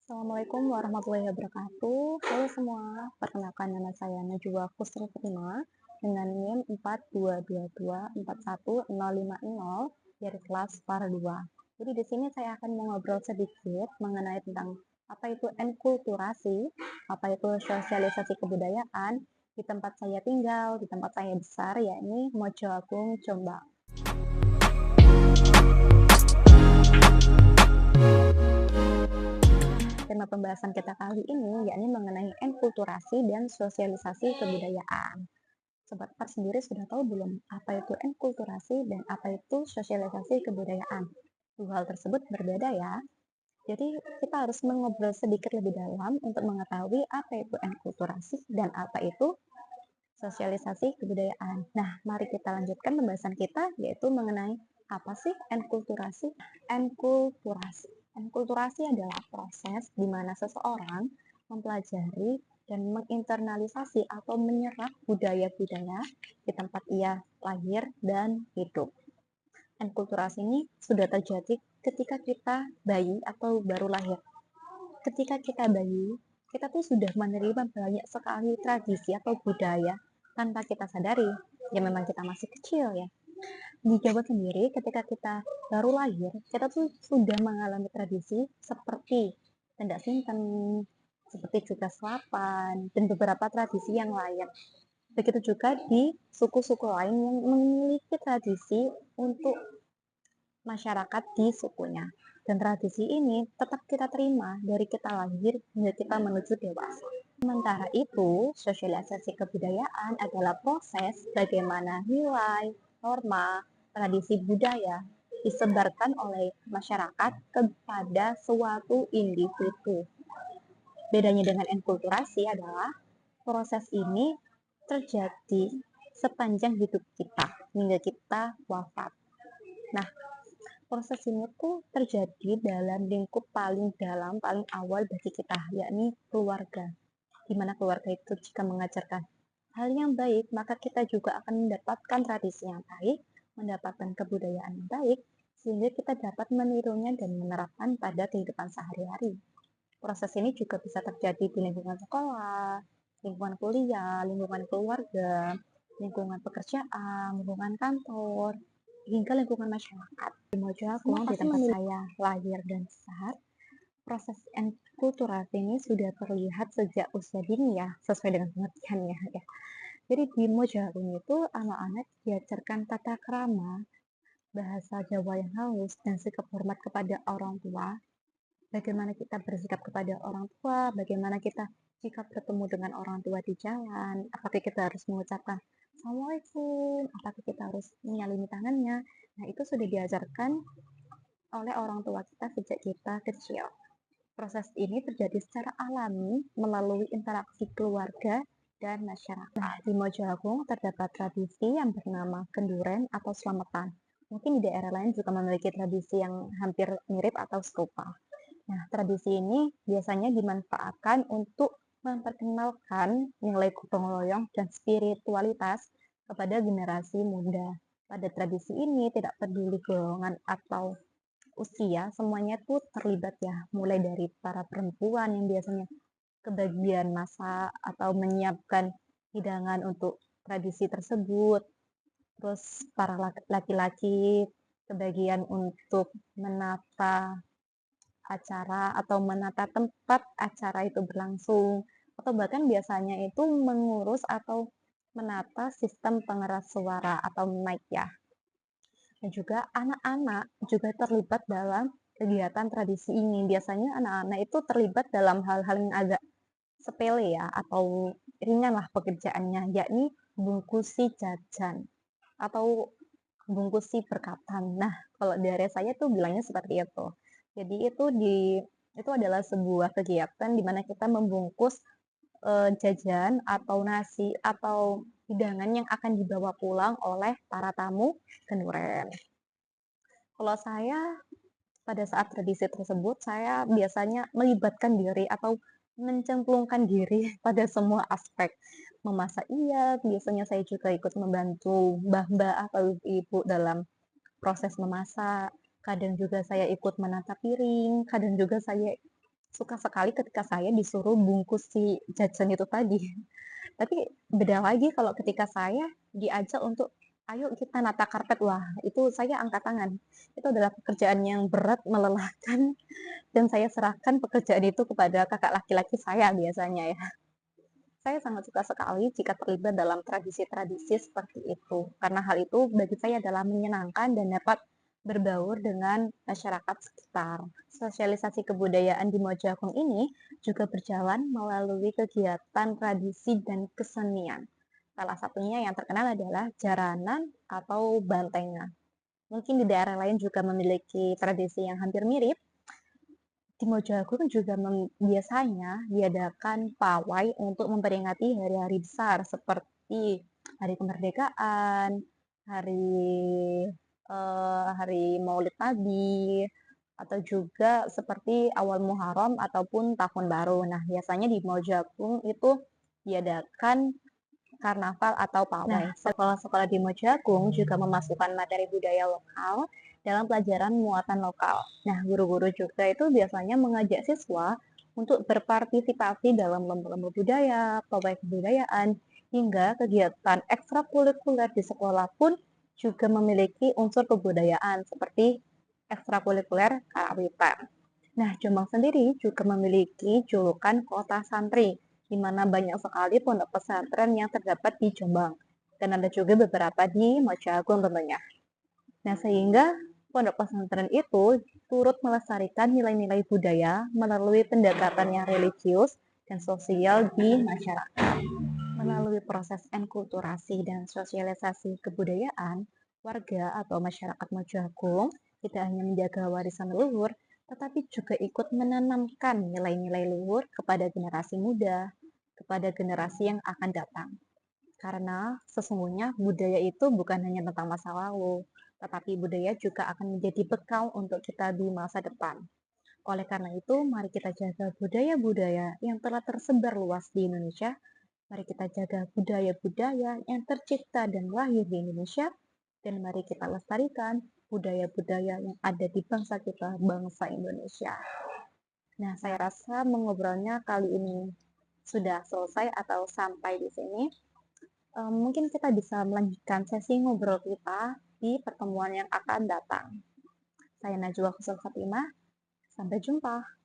Assalamualaikum warahmatullahi wabarakatuh. Halo semua, perkenalkan nama saya Najwa Kusri Fatima dengan NIM 42224100 dari kelas PAR 2. Jadi di sini saya akan mengobrol sedikit mengenai tentang apa itu enkulturasi, apa itu sosialisasi kebudayaan di tempat saya tinggal, di tempat saya besar, yakni Mojo Agung, Jombang. Tema pembahasan kita kali ini yakni mengenai enkulturasi dan sosialisasi kebudayaan. Sobat Par sendiri sudah tahu belum apa itu enkulturasi dan apa itu sosialisasi kebudayaan? Dua hal tersebut berbeda ya. Jadi kita harus mengobrol sedikit lebih dalam untuk mengetahui apa itu enkulturasi dan apa itu sosialisasi kebudayaan. Nah, mari kita lanjutkan pembahasan kita yaitu mengenai apa sih enkulturasi? Enkulturasi. Enkulturasi adalah proses di mana seseorang mempelajari dan menginternalisasi atau menyerap budaya-budaya di tempat ia lahir dan hidup. Enkulturasi ini sudah terjadi ketika kita bayi atau baru lahir. Ketika kita bayi, kita tuh sudah menerima banyak sekali tradisi atau budaya tanpa kita sadari. Ya memang kita masih kecil ya. Di Jawa sendiri, ketika kita baru lahir, kita tuh sudah mengalami tradisi seperti tenda sinten, seperti juga selapan, dan beberapa tradisi yang lain. Begitu juga di suku-suku lain yang memiliki tradisi untuk masyarakat di sukunya. Dan tradisi ini tetap kita terima dari kita lahir hingga kita menuju dewasa. Sementara itu, sosialisasi kebudayaan adalah proses bagaimana nilai, norma, tradisi budaya disebarkan oleh masyarakat kepada suatu individu. Bedanya dengan enkulturasi adalah proses ini terjadi sepanjang hidup kita hingga kita wafat. Nah, proses ini tuh terjadi dalam lingkup paling dalam, paling awal bagi kita, yakni keluarga. Di mana keluarga itu jika mengajarkan hal yang baik, maka kita juga akan mendapatkan tradisi yang baik, mendapatkan kebudayaan yang baik, sehingga kita dapat menirunya dan menerapkan pada kehidupan sehari-hari. Proses ini juga bisa terjadi di lingkungan sekolah, lingkungan kuliah, lingkungan keluarga, lingkungan pekerjaan, lingkungan kantor, hingga lingkungan masyarakat. Di Mojoagung, di tempat saya lahir dan besar, proses enkulturasi ini sudah terlihat sejak usia dini ya, sesuai dengan pengertiannya ya. Jadi di Mojoagung itu anak-anak diajarkan tata krama, bahasa Jawa yang halus, dan sikap hormat kepada orang tua. Bagaimana kita bersikap kepada orang tua, bagaimana kita jika bertemu dengan orang tua di jalan, apakah kita harus mengucapkan Assalamualaikum, apakah kita harus menyalimi tangannya. Nah, itu sudah diajarkan oleh orang tua kita sejak kita kecil. Proses ini terjadi secara alami melalui interaksi keluarga dan masyarakat. Nah, di Mojoagung terdapat tradisi yang bernama kenduren atau selamatan. Mungkin di daerah lain juga memiliki tradisi yang hampir mirip atau serupa. Nah, tradisi ini biasanya dimanfaatkan untuk memperkenalkan nilai gotong royong dan spiritualitas kepada generasi muda. Pada tradisi ini tidak peduli golongan atau usia, semuanya tuh terlibat ya, mulai dari para perempuan yang biasanya kebagian masak atau menyiapkan hidangan untuk tradisi tersebut, terus para laki-laki kebagian untuk menata acara atau menata tempat acara itu berlangsung, atau bahkan biasanya itu mengurus atau menata sistem pengeras suara atau mic ya. Dan juga anak-anak juga terlibat dalam kegiatan tradisi ini. Biasanya anak-anak itu terlibat dalam hal-hal yang agak sepele ya, atau ringan lah pekerjaannya, yakni bungkusi jajan atau bungkusi berkatan. Nah, kalau dari saya tuh bilangnya seperti itu. Jadi itu adalah sebuah kegiatan di mana kita membungkus jajan atau nasi atau hidangan yang akan dibawa pulang oleh para tamu kenduren. Kalau saya pada saat tradisi tersebut, saya biasanya melibatkan diri atau mencemplungkan diri pada semua aspek. Memasak iya, biasanya saya juga ikut membantu mbah-mbah atau ibu dalam proses memasak. Kadang juga saya ikut menata piring, kadang juga saya suka sekali ketika saya disuruh bungkus si jajan itu tadi. Tapi beda lagi kalau ketika saya diajak untuk, "Ayo kita nata karpet." Wah, itu saya angkat tangan. Itu adalah pekerjaan yang berat, melelahkan, dan saya serahkan pekerjaan itu kepada kakak laki-laki saya biasanya ya. Saya sangat suka sekali jika terlibat dalam tradisi-tradisi seperti itu, karena hal itu bagi saya adalah menyenangkan dan dapat berbaur dengan masyarakat sekitar. Sosialisasi kebudayaan di Mojagung ini juga berjalan melalui kegiatan tradisi dan kesenian. Salah satunya yang terkenal adalah jaranan atau bantengan. Mungkin di daerah lain juga memiliki tradisi yang hampir mirip. Di Mojagung juga biasanya diadakan pawai untuk memperingati hari-hari besar seperti Hari Kemerdekaan, hari hari Maulid Nabi, atau juga seperti awal Muharram ataupun Tahun Baru. Nah, biasanya di Mojagung itu diadakan karnaval atau pawai. Nah, sekolah-sekolah di Mojagung juga memasukkan materi budaya lokal dalam pelajaran muatan lokal. Nah, guru-guru juga itu biasanya mengajak siswa untuk berpartisipasi dalam lomba-lomba budaya, pawai kebudayaan, hingga kegiatan ekstrakurikuler di sekolah pun juga memiliki unsur kebudayaan seperti ekstrakurikuler karawitan. Nah, Jombang sendiri juga memiliki julukan kota santri, di mana banyak sekali pondok pesantren yang terdapat di Jombang. Dan ada juga beberapa di Mojagung tentunya. Nah, sehingga pondok pesantren itu turut melestarikan nilai-nilai budaya melalui pendekatan yang religius dan sosial di masyarakat. Melalui proses enkulturasi dan sosialisasi kebudayaan, warga atau masyarakat Mojagung tidak hanya menjaga warisan leluhur, tetapi juga ikut menanamkan nilai-nilai luhur kepada generasi muda, kepada generasi yang akan datang. Karena sesungguhnya budaya itu bukan hanya tentang masa lalu, tetapi budaya juga akan menjadi bekal untuk kita di masa depan. Oleh karena itu, mari kita jaga budaya-budaya yang telah tersebar luas di Indonesia. Mari kita jaga budaya-budaya yang tercipta dan lahir di Indonesia, dan mari kita lestarikan budaya-budaya yang ada di bangsa kita, bangsa Indonesia. Nah, saya rasa mengobrolnya kali ini sudah selesai atau sampai di sini. Mungkin kita bisa melanjutkan sesi ngobrol kita di pertemuan yang akan datang. Saya Najwa Khusnul Khotimah, sampai jumpa.